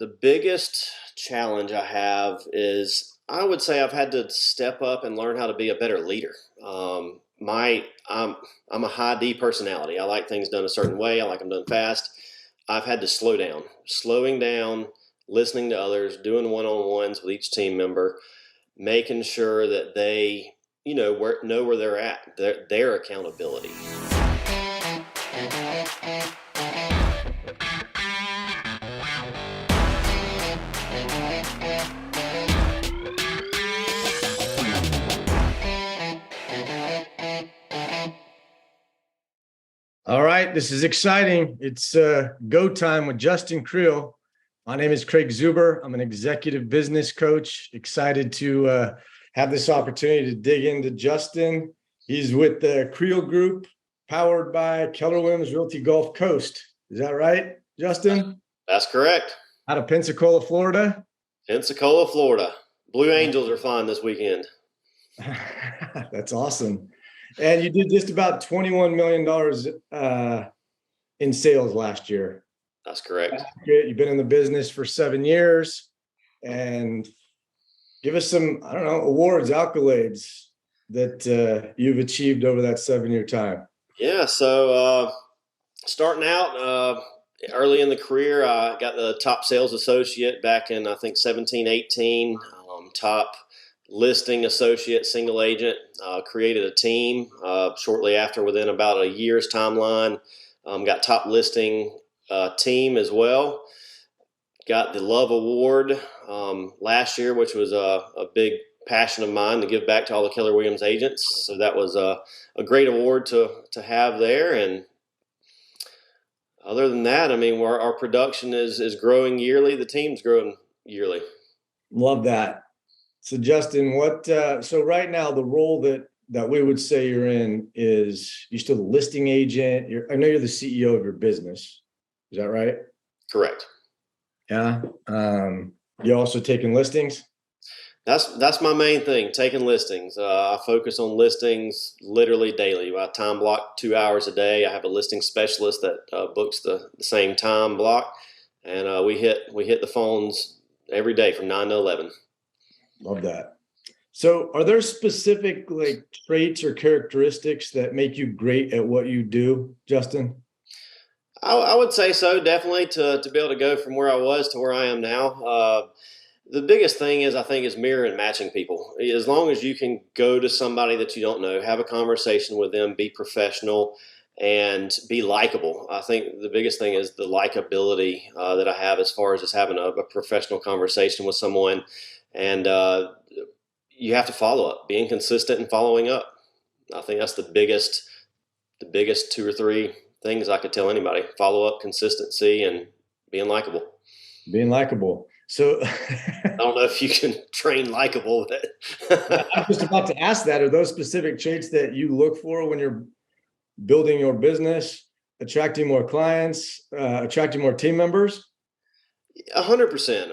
The biggest challenge I have is I would say I've had to step up and learn how to be a better leader. I'm a high D personality. I like things done a certain way. I like them done fast. I've had to slow down, slowing down, listening to others, doing one-on-ones with each team member, making sure that they, know where they're at, their accountability. All right, this is exciting. It's go time with Justin Creel. My name is Craig Zuber. I'm an executive business coach. Excited to have this opportunity to dig into Justin. He's with the Creel Group, powered by Keller Realty Gulf Coast. Is that right, Justin? That's correct. Out of Pensacola, Florida? Pensacola, Florida. Blue Angels are flying this weekend. That's awesome. And you did just about $21 million in sales last year. That's correct. You've been in the business for 7 years, and give us some, awards, accolades that you've achieved over that 7-year time. Yeah. So starting out early in the career, I got the top sales associate back in, I think, 17, 18, top listing associate, single agent, created a team shortly after, within about a year's timeline, got top listing team as well. Got the Love Award last year, which was a big passion of mine to give back to all the Keller Williams agents. So that was a great award to have there. And other than that, I mean, our production is growing yearly. The team's growing yearly. Love that. So Justin, so right now the role that we would say you're in is you're still the listing agent. I know you're the CEO of your business. Is that right? Correct. Yeah. You're also taking listings? That's my main thing, taking listings. I focus on listings literally daily. I time block 2 hours a day. I have a listing specialist that books the same time block, and we hit the phones every day from 9 to 11. Love that. So are there specific traits or characteristics that make you great at what you do, Justin? I would say so, definitely, to be able to go from where I was to where I am now. The biggest thing is mirror and matching people. As long as you can go to somebody that you don't know, have a conversation with them, be professional, and be likable. I think the biggest thing is the likability that I have as far as just having a professional conversation with someone. And you have to follow up, being consistent and following up. I think that's the biggest 2 or 3 things I could tell anybody: follow up, consistency, and being likable. Being likable. So I don't know if you can train likable, but I'm just about to ask that. Are those specific traits that you look for when you're building your business, attracting more clients, attracting more team members? 100%.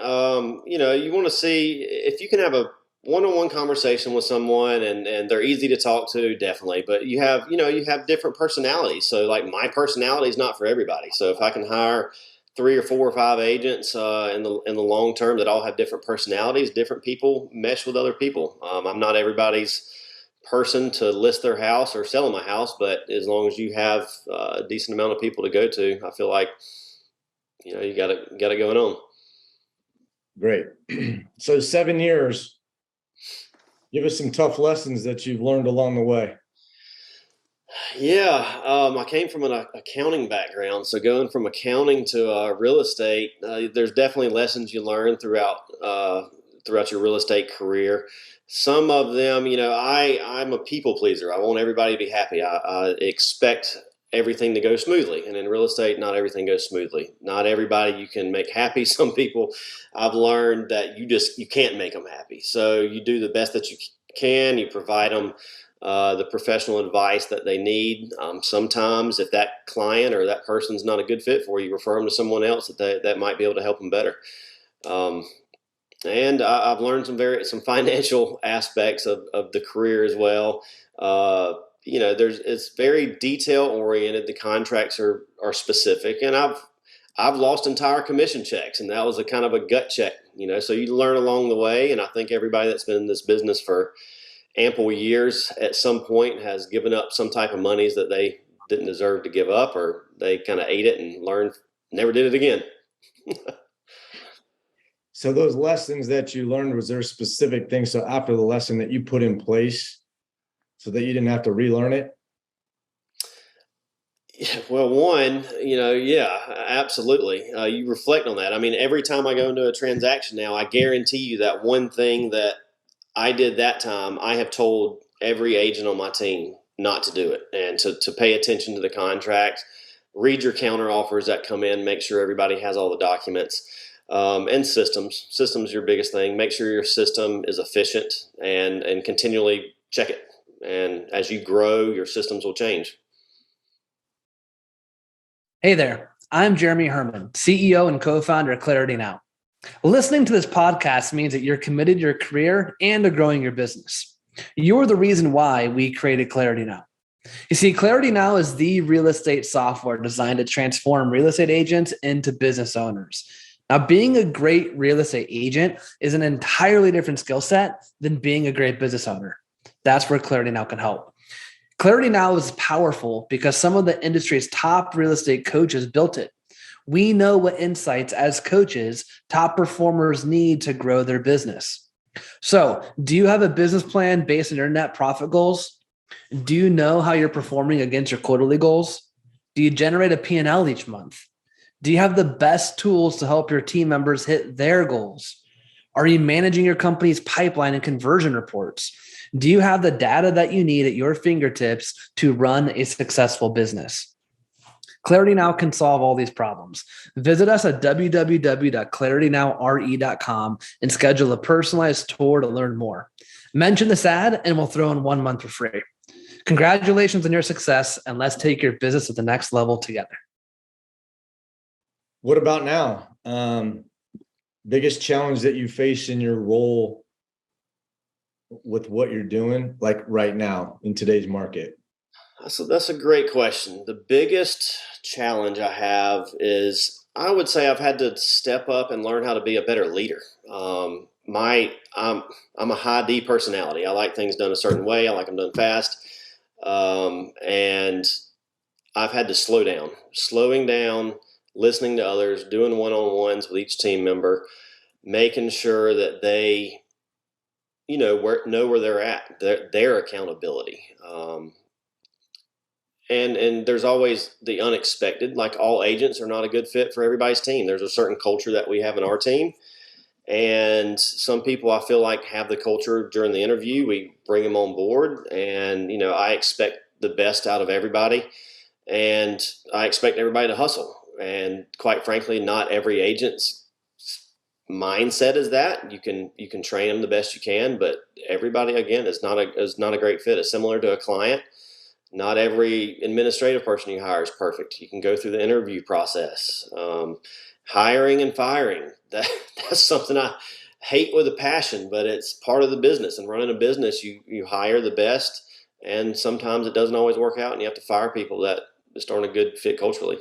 You want to see if you can have a one-on-one conversation with someone and they're easy to talk to, definitely. But you have different personalities. So like my personality is not for everybody. So if I can hire 3 or 4 or 5 agents in the long term that all have different personalities, different people mesh with other people. I'm not everybody's person to list their house or sell them a house, but as long as you have a decent amount of people to go to, I feel like you got it going on. Great. So 7 years. Give us some tough lessons that you've learned along the way. Yeah, I came from an accounting background, so going from accounting to real estate, there's definitely lessons you learn throughout your real estate career. Some of them, I'm a people pleaser. I want everybody to be happy. I expect everything to go smoothly, and in real estate, not everything goes smoothly. Not everybody you can make happy. Some people, I've learned that you can't make them happy. So you do the best that you can. You provide them the professional advice that they need. Sometimes if that client or that person's not a good fit for you, refer them to someone else that might be able to help them better. And I've learned some financial aspects of the career as well. It's very detail oriented. The contracts are specific, and I've I've lost entire commission checks, and that was a kind of a gut check, so you learn along the way. And I think everybody that's been in this business for ample years at some point has given up some type of monies that they didn't deserve to give up, or they kind of ate it and learned, never did it again. So those lessons that you learned, was there specific things? So after the lesson that you put in place so that you didn't have to relearn it? Well, one, yeah, absolutely. You reflect on that. I mean, every time I go into a transaction now, I guarantee you that one thing that I did that time, I have told every agent on my team not to do it, and to pay attention to the contract, read your counter offers that come in, make sure everybody has all the documents, and systems. Systems are your biggest thing. Make sure your system is efficient, and continually check it. And as you grow, your systems will change. Hey there, I'm Jeremy Herman, CEO and co-founder of Clarity Now. Listening to this podcast means that you're committed to your career and to growing your business. You're the reason why we created Clarity Now. You see, Clarity Now is the real estate software designed to transform real estate agents into business owners. Now, being a great real estate agent is an entirely different skill set than being a great business owner. That's where Clarity Now can help. Clarity Now is powerful because some of the industry's top real estate coaches built it. We know what insights as coaches top performers need to grow their business. So, do you have a business plan based on your net profit goals? Do you know how you're performing against your quarterly goals? Do you generate a P&L each month? Do you have the best tools to help your team members hit their goals? Are you managing your company's pipeline and conversion reports? Do you have the data that you need at your fingertips to run a successful business? Clarity Now can solve all these problems. Visit us at www.claritynowre.com and schedule a personalized tour to learn more. Mention this ad and we'll throw in 1 month for free. Congratulations on your success, and let's take your business to the next level together. What about now? Biggest challenge that you face in your role with what you're doing, like right now in today's market? So that's a great question. The biggest challenge I have is, I would say, I've had to step up and learn how to be a better leader. I'm a high D personality. I like things done a certain way. I like them done fast. And I've had to slowing down, listening to others, doing one-on-ones with each team member, making sure that they know where they're at, their accountability. And there's always the unexpected. Like, all agents are not a good fit for everybody's team. There's a certain culture that we have in our team. And some people, I feel like, have the culture during the interview. We bring them on board, and, I expect the best out of everybody, and I expect everybody to hustle. And quite frankly, not every agent's mindset is that. You can train them the best you can, but everybody, again, is not a great fit. It's similar to a client. Not every administrative person you hire is perfect. You can go through the interview process. Hiring and firing, that's something I hate with a passion, but it's part of the business. And running a business, you hire the best, and sometimes it doesn't always work out, and you have to fire people that just aren't a good fit culturally.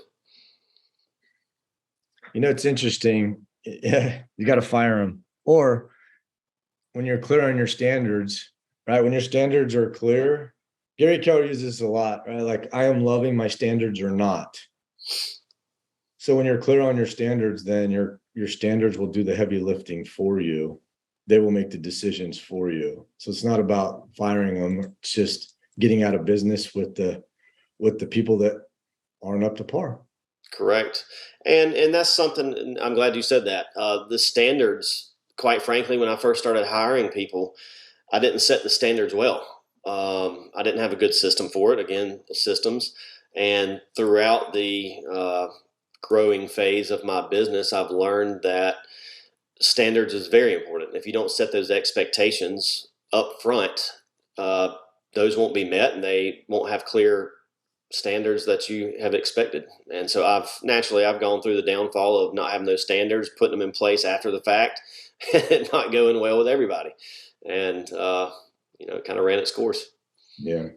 It's interesting. You got to fire them. Or when you're clear on your standards, right? When your standards are clear, Gary Keller uses this a lot, right? Like, I am loving my standards or not. So when you're clear on your standards, then your standards will do the heavy lifting for you. They will make the decisions for you. So it's not about firing them. It's just getting out of business with the people that aren't up to par. Correct. And that's something, I'm glad you said that. The standards, quite frankly, when I first started hiring people, I didn't set the standards well. I didn't have a good system for it. Again, systems. And throughout the growing phase of my business, I've learned that standards is very important. If you don't set those expectations up front, those won't be met, and they won't have clear standards that you have expected. And so I've gone through the downfall of not having those standards, putting them in place after the fact, and not going well with everybody. And, kind of ran its course. Yeah.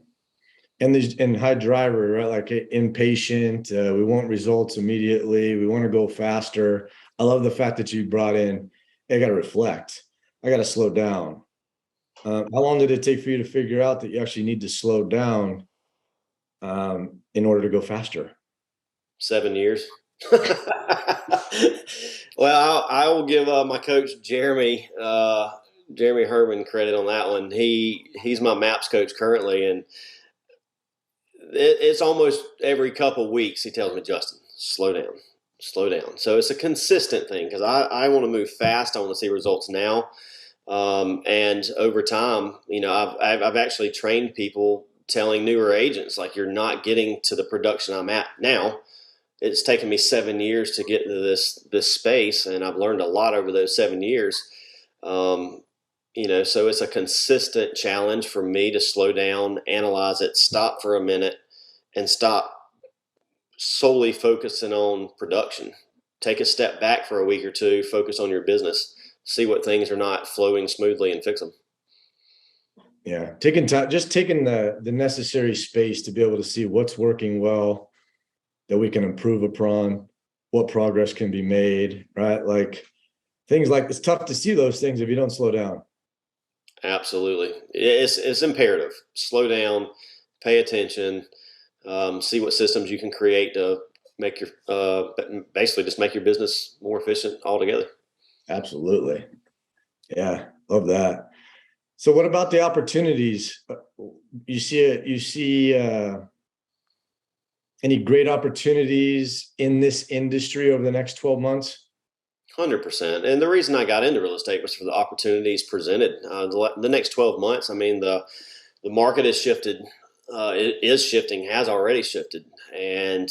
and high driver, right? Like impatient. We want results immediately. We want to go faster. I love the fact that you brought in, hey, I got to reflect. I got to slow down. How long did it take for you to figure out that you actually need to slow down in order to go faster? 7 years. Well, I will give my coach Jeremy Herman credit on that one. He's my MAPS coach currently, and it's almost every couple of weeks he tells me, Justin, slow down, slow down. So it's a consistent thing because I want to move fast. I want to see results now. And over time, I've actually trained people telling newer agents, like, you're not getting to the production I'm at now. It's taken me 7 years to get into this space, and I've learned a lot over those 7 years. So it's a consistent challenge for me to slow down, analyze it, stop for a minute, and stop solely focusing on production. Take a step back for a week or two, focus on your business, see what things are not flowing smoothly, and fix them. Yeah, taking time, just taking the necessary space to be able to see what's working well, that we can improve upon, what progress can be made, right? Like things like, it's tough to see those things if you don't slow down. Absolutely. It's imperative. Slow down, pay attention, see what systems you can create to make your, basically just make your business more efficient altogether. Absolutely. Yeah, love that. So what about the opportunities? You see any great opportunities in this industry over the next 12 months? 100%. And the reason I got into real estate was for the opportunities presented. The next 12 months, I mean, the market has shifted. It is shifting, has already shifted. And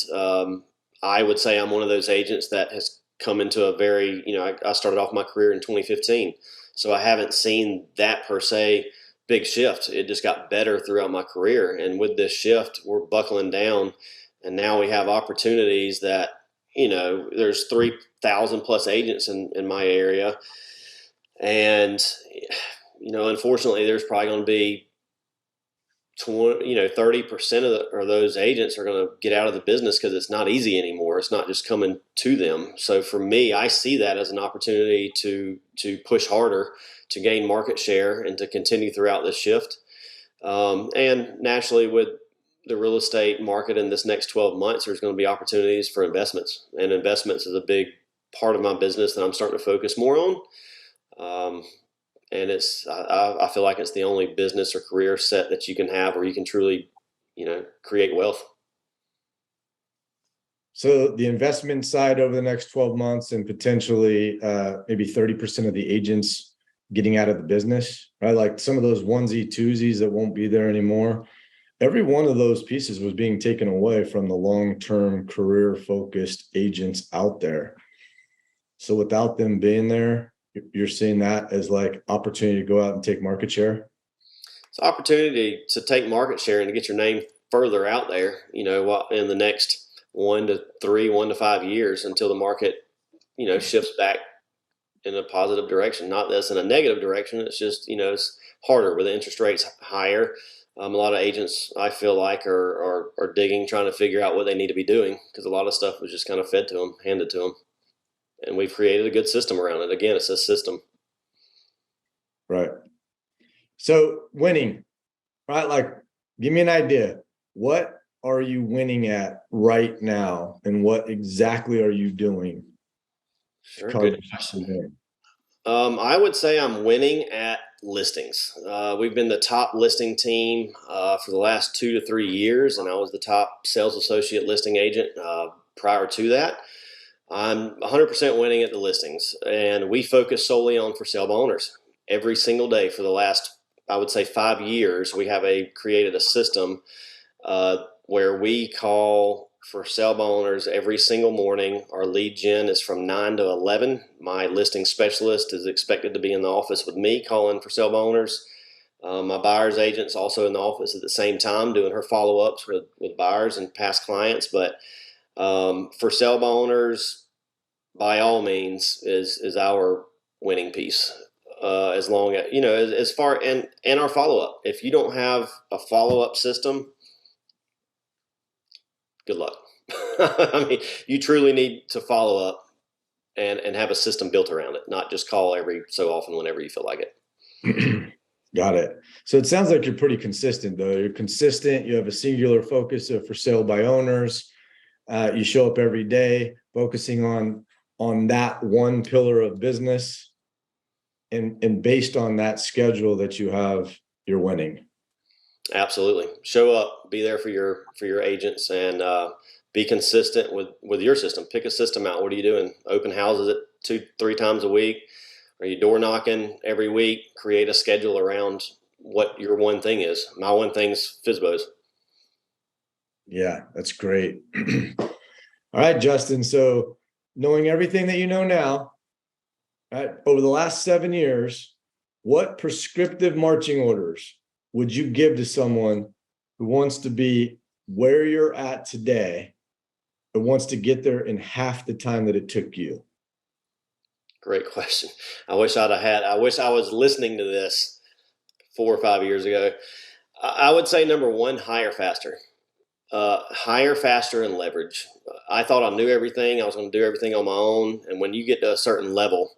I would say I'm one of those agents that has come into a very, I started off my career in 2015. So I haven't seen that per se big shift. It just got better throughout my career. And with this shift, we're buckling down. And now we have opportunities that, there's 3,000 plus agents in my area. And, unfortunately, there's probably going to be 30% of those agents are going to get out of the business because it's not easy anymore. It's not just coming to them. So for me, I see that as an opportunity to push harder, to gain market share, and to continue throughout this shift. And naturally, with the real estate market in this next 12 months, there's going to be opportunities for investments, and investments is a big part of my business that I'm starting to focus more on. And I feel like it's the only business or career set that you can have where you can truly, create wealth. So the investment side over the next 12 months, and potentially maybe 30% of the agents getting out of the business, right? Like some of those onesie twosies that won't be there anymore. Every one of those pieces was being taken away from the long-term career-focused agents out there. So without them being there, you're seeing that as like opportunity to go out and take market share? It's an opportunity to take market share and to get your name further out there, in the next 1 to 5 years until the market, shifts back in a positive direction. Not this in a negative direction. It's just, it's harder with the interest rates higher. A lot of agents, I feel like, are digging, trying to figure out what they need to be doing, because a lot of stuff was just kind of fed to them, handed to them. And we've created a good system around it. Again, it's a system. Right. So winning, right? Like, give me an idea. What are you winning at right now? And what exactly are you doing? Sure, good question. I would say I'm winning at listings. We've been the top listing team for the last 2 to 3 years, and I was the top sales associate listing agent prior to that. I'm 100% winning at the listings, and we focus solely on for sale by owners. Every single day for the last, I would say, 5 years, we have created a system where we call for sale by owners every single morning. Our lead gen is from 9 to 11. My listing specialist is expected to be in the office with me calling for sale by owners. My buyer's agent's also in the office at the same time doing her follow-ups with buyers and past clients. But for sale by owners, by all means, is our winning piece. As long as, as far, and our follow-up. If you don't have a follow-up system, good luck. I mean, you truly need to follow up and have a system built around it, not just call every so often whenever you feel like it. Got it. So it sounds like you're pretty consistent, though. You're consistent. You have a singular focus for sale by owners. You show up every day focusing on that one pillar of business. And based on that schedule that you have, you're winning. Absolutely. Show up, be there for your agents, and be consistent with your system. Pick a system out. What are you doing? Open houses at 2-3 times a week? Are you door knocking every week? Create a schedule around what your one thing is. My one thing's FSBOs. Yeah, that's great. All right, Justin. So knowing everything that you know now, right, over the last 7 years, what prescriptive marching orders would you give to someone who wants to be where you're at today, but wants to get there in half the time that it took you? Great question. I wish I was listening to this 4 or 5 years ago. I would say number one, hire faster. Hire faster and leverage. I thought I knew everything. I was going to do everything on my own. And when you get to a certain level,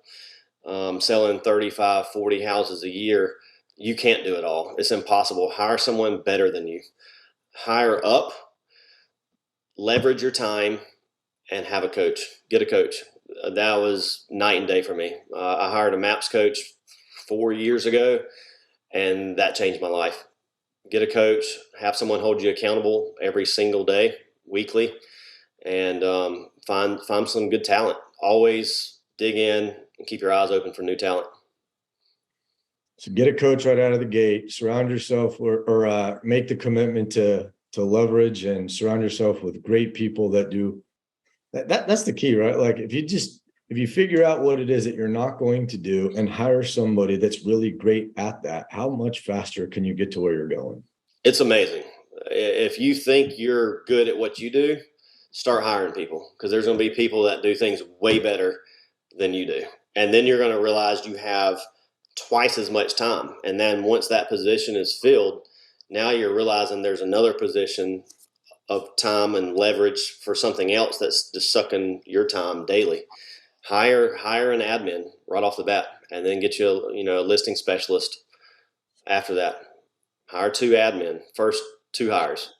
selling 35, 40 houses a year, you can't do it all. It's impossible. Hire someone better than you. Hire up, leverage your time, and have a coach. Get a coach. That was night and day for me. I hired a MAPS coach 4 years ago, and that changed my life. Get a coach, have someone hold you accountable every single day, weekly, and find some good talent. Always dig in and keep your eyes open for new talent. So get a coach right out of the gate. Surround yourself or make the commitment to leverage and surround yourself with great people that do that. That's the key, right? Like if you figure out what it is that you're not going to do and hire somebody that's really great at that, how much faster can you get to where you're going? It's amazing. If you think you're good at what you do, start hiring people, because there's going to be people that do things way better than you do. And then you're going to realize you have twice as much time. And then once that position is filled, now you're realizing there's another position of time and leverage for something else that's just sucking your time daily. Hire an admin right off the bat, and then get you a listing specialist after that. Hire 2 admin, first 2 hires,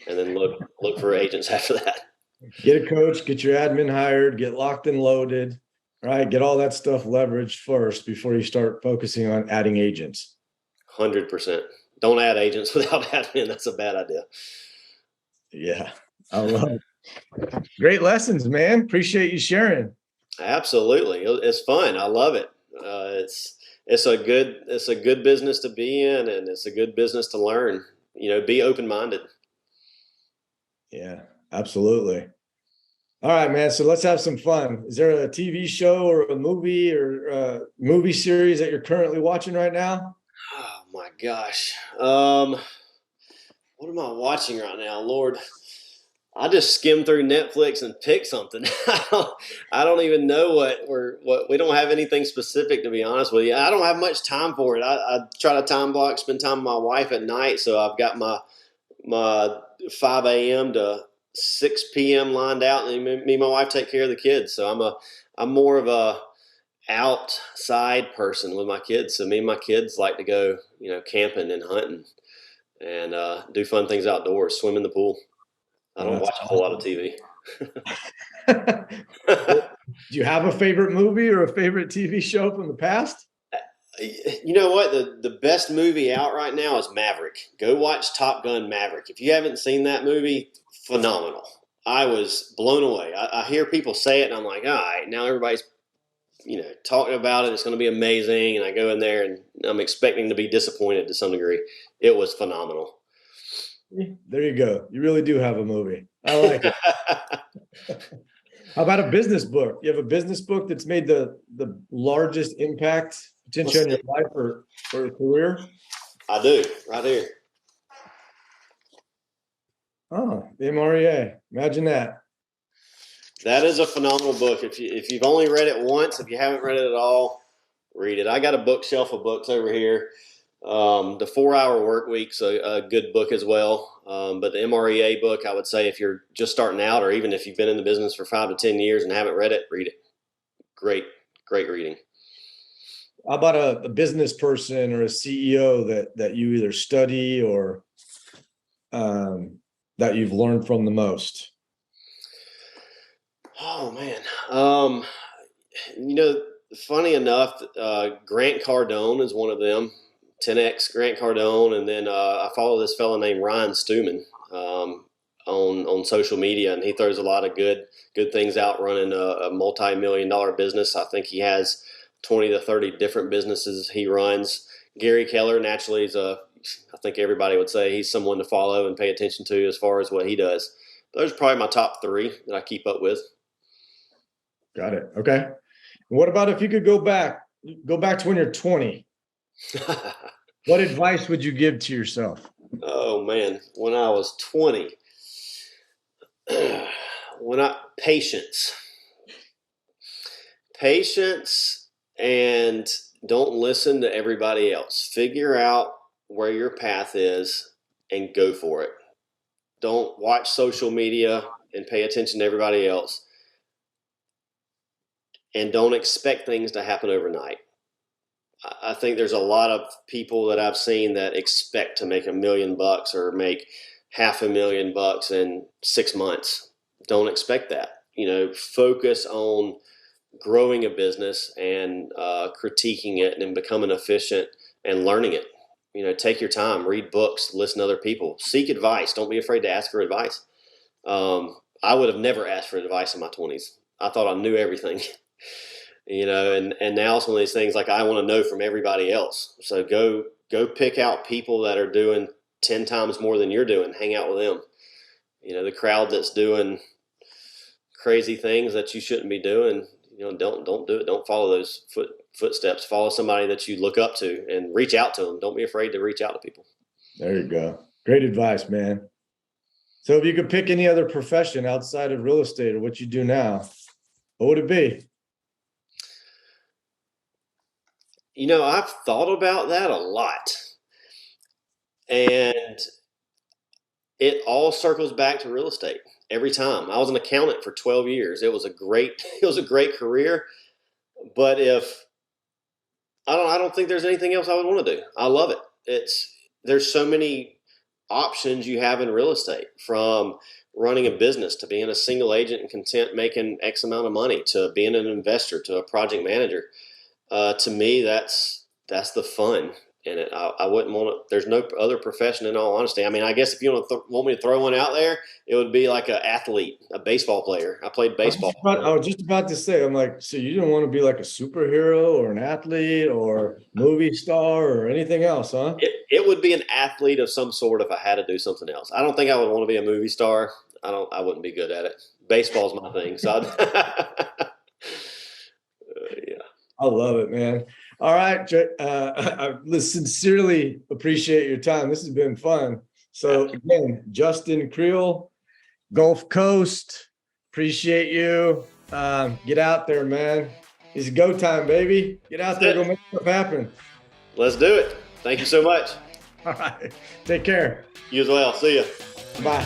and then look for agents after that. Get a coach, get your admin hired, get locked and loaded, right? Get all that stuff leveraged first before you start focusing on adding agents. 100%. Don't add agents without admin. That's a bad idea. Yeah, I love it. Great lessons, man. Appreciate you sharing. Absolutely. It's fun. I love it. It's a good business to be in, and it's a good business to learn. Be open-minded. Yeah, absolutely. All right, man. So let's have some fun. Is there a TV show or a movie or a movie series that you're currently watching right now? Oh my gosh. What am I watching right now? Lord, I just skim through Netflix and pick something. I don't even know what we don't have anything specific, to be honest with you. I don't have much time for it. I try to time block, spend time with my wife at night. So I've got my 5 a.m. to 6 p.m. lined out, and me and my wife take care of the kids. So I'm more of a outside person with my kids. So me and my kids like to go, camping and hunting and do fun things outdoors, swim in the pool. I don't watch a whole lot of TV. Do you have a favorite movie or a favorite TV show from the past? You know what? The best movie out right now is Maverick. Go watch Top Gun Maverick. If you haven't seen that movie, phenomenal. I was blown away. I hear people say it, and I'm like, all right, now everybody's talking about it. It's going to be amazing. And I go in there, and I'm expecting to be disappointed to some degree. It was phenomenal. There you go. You really do have a movie. I like it. How about a business book? You have a business book that's made the largest impact potentially in your life or a career? I do, right here. Oh, the MREA. Imagine that. That is a phenomenal book. If you've only read it once, if you haven't read it at all, read it. I got a bookshelf of books over here. The 4-Hour Work Week's a good book as well. But the MREA book, I would say if you're just starting out, or even if you've been in the business for 5 to 10 years and haven't read it, read it. Great reading. How about a business person or a CEO that you either study or that you've learned from the most? Oh man. Funny enough, Grant Cardone is one of them. 10X Grant Cardone, and then I follow this fellow named Ryan Stewman on social media, and he throws a lot of good things out running a multi-million-dollar business. I think he has 20 to 30 different businesses he runs. Gary Keller, naturally, I think everybody would say he's someone to follow and pay attention to as far as what he does. Those are probably my top 3 that I keep up with. Got it. Okay. What about if you could go back to when you're 20? What advice would you give to yourself? Oh man, when I was 20, patience, and don't listen to everybody else. Figure out where your path is and go for it. Don't watch social media and pay attention to everybody else. And don't expect things to happen overnight. I think there's a lot of people that I've seen that expect to make $1 million or make $500,000 in 6 months. Don't expect that. Focus on growing a business and critiquing it and becoming efficient and learning it. Take your time, read books, listen to other people, seek advice. Don't be afraid to ask for advice. I would have never asked for advice in my 20s. I thought I knew everything. And now it's one of these things like I want to know from everybody else. So go pick out people that are doing 10 times more than you're doing. Hang out with them. The crowd that's doing crazy things that you shouldn't be doing. Don't do it. Don't follow those footsteps. Follow somebody that you look up to and reach out to them. Don't be afraid to reach out to people. There you go. Great advice, man. So if you could pick any other profession outside of real estate or what you do now, what would it be? I've thought about that a lot, and it all circles back to real estate every time. I was an accountant for 12 years. It was a great career, but I don't think there's anything else I would want to do. I love it. There's so many options you have in real estate, from running a business to being a single agent and content making X amount of money to being an investor to a project manager. To me, that's the fun in it. I wouldn't want to. There's no other profession, in all honesty. I mean, I guess if you want me to throw one out there, it would be like an athlete, a baseball player. I played baseball. I was just about to say, I'm like, so you didn't want to be like a superhero or an athlete or movie star or anything else, huh? It would be an athlete of some sort if I had to do something else. I don't think I would want to be a movie star. I wouldn't be good at it. Baseball's my thing. So yeah. I love it, man. All right. I sincerely appreciate your time. This has been fun. So again, Justin Creel, Gulf Coast, appreciate you. Get out there, man. It's go time, baby. Get out there, go make stuff happen. Let's do it. Thank you so much. All right. Take care. You as well. See ya. Bye.